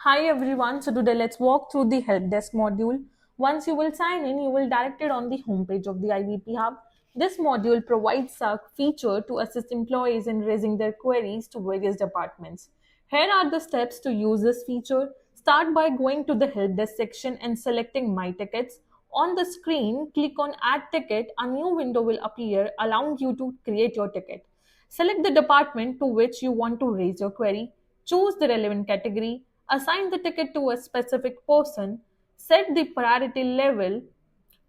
Hi everyone, so today let's walk through the help desk module. Once you will sign in, you will directed on the homepage of the IVP Hub. This module provides a feature to assist employees in raising their queries to various departments. Here are the steps to use this feature. Start by going to the help desk section and selecting My Tickets. On the screen, click on Add Ticket. A new window will appear allowing you to create your ticket. Select the department to which you want to raise your query. Choose the relevant category. Assign the ticket to a specific person. Set the priority level.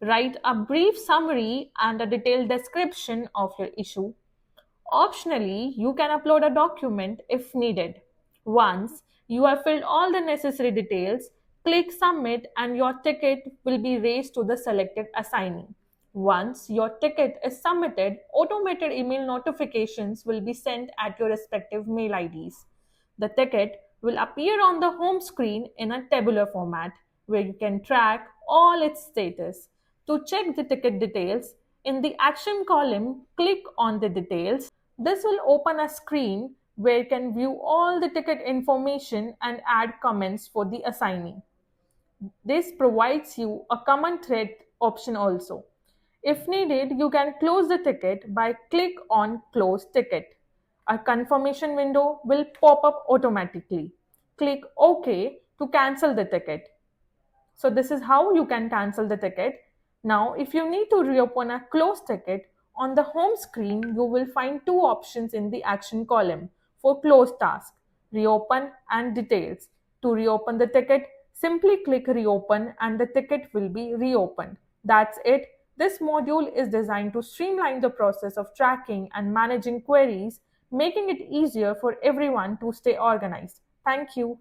Write a brief summary and a detailed description of your issue. Optionally, you can upload a document if needed. Once you have filled all the necessary details, click Submit and your ticket will be raised to the selected assignee. Once your ticket is submitted, automated email notifications will be sent at your respective mail IDs. The ticket will appear on the home screen in a tabular format where you can track all its status. To check the ticket details, in the action column, click on the details. This will open a screen where you can view all the ticket information and add comments for the assignee. This provides you a common thread option also. If needed, you can close the ticket by click on Close Ticket. A confirmation window will pop up automatically. Click OK to cancel the ticket. So this is how you can cancel the ticket. Now, if you need to reopen a closed ticket, on the home screen, you will find two options in the action column for closed task, reopen and details. To reopen the ticket, simply click reopen and the ticket will be reopened. That's it. This module is designed to streamline the process of tracking and managing queries, making it easier for everyone to stay organized. Thank you.